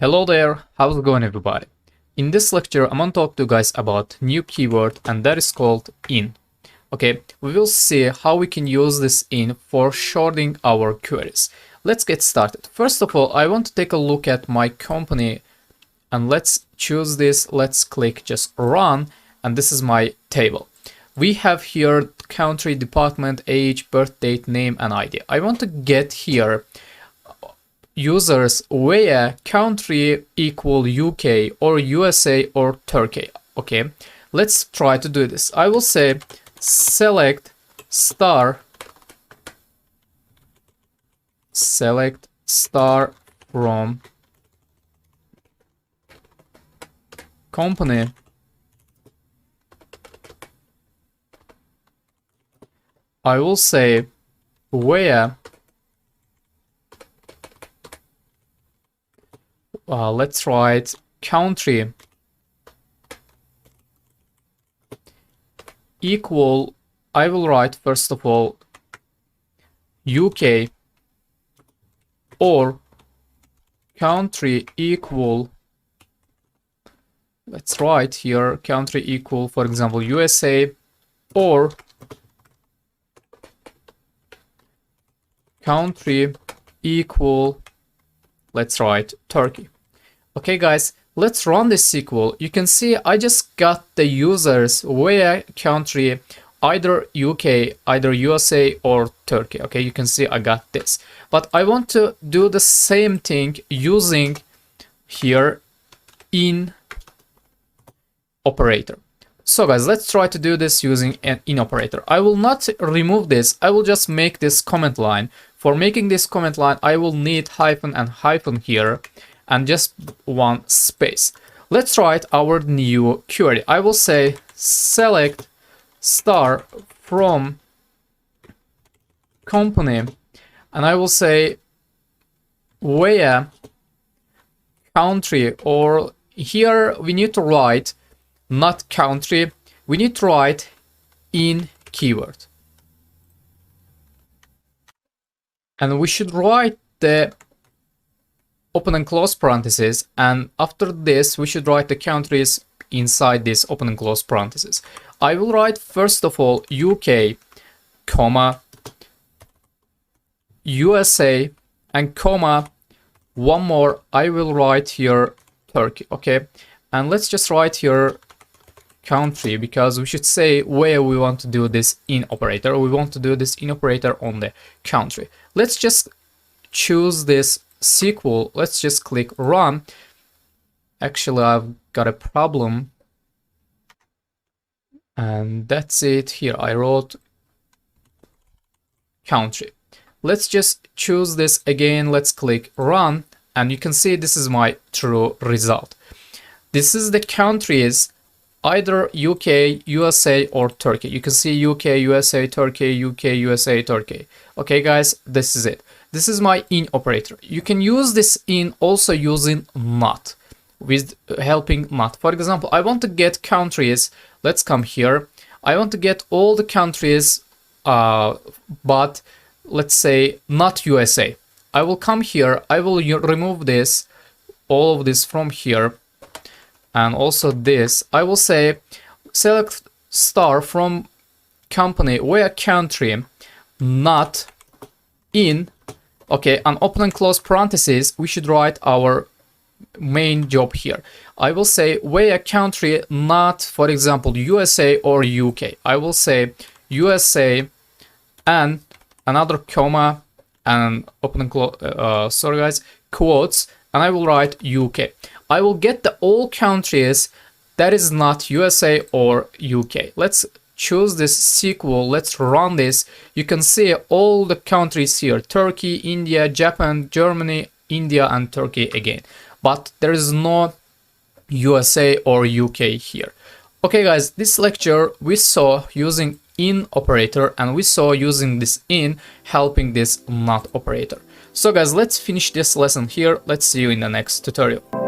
Hello there, how's it going everybody? In this lecture I'm going to talk to you guys about new keyword and that is called in. Okay, we will see how we can use this in for shortening our queries. Let's get started. First of all, I want to take a look at my company and let's choose this. Let's click just run and this is my table. We have here country, department, age, birth date, name and ID. I want to get here users where country equal UK or USA or Turkey. Okay, let's try to do this. I will say select star from company. I will say where let's write country equal, I will write first of all UK or country equal, let's write here country equal, for example, USA or country equal, let's write Turkey. Okay guys, let's run this SQL. You can see I just got the users where country either UK, either USA or Turkey. Okay, you can see I got this. But I want to do the same thing using here in operator. So guys, let's try to do this using an in operator. I will not remove this. I will just make this comment line. For making this comment line, I will need hyphen and hyphen here and just one space. Let's write our new query. I will say select star from company and I will say where country, or here we need to write not country, we need to write in keyword. And we should write the open and close parentheses, and after this we should write the countries inside this open and close parentheses. I will write first of all UK, comma, USA, and comma, one more, I will write here Turkey. Okay, and let's just write here country because we should say where we want to do this in operator. We want to do this in operator on the country. Let's just choose this SQL. Let's just click run. Actually, I've got a problem. And that's it here. I wrote country. Let's just choose this again. Let's click run. And you can see this is my true result. This is the countries either UK, USA or Turkey. You can see UK, USA, Turkey, UK, USA, Turkey. Okay guys, this is it. This is my in operator. You can use this in also using not, with helping not. For example, I want to get countries. Let's come here. I want to get all the countries, but let's say not USA. I will come here. I will remove this, all of this from here. And also this, I will say select star from company where country not in. Okay, and open and close parentheses, we should write our main job here. I will say where country not, for example, USA or UK. I will say USA and another comma and open and close, sorry guys, quotes, and I will write UK. I will get the all countries that is not USA or UK. Let's choose this SQL. Let's run this. You can see all the countries here: Turkey, India, Japan, Germany, India, and Turkey again. But there is no USA or UK here. Okay, guys, this lecture we saw using in operator and we saw using this in helping this not operator. So, guys, let's finish this lesson here. Let's see you in the next tutorial.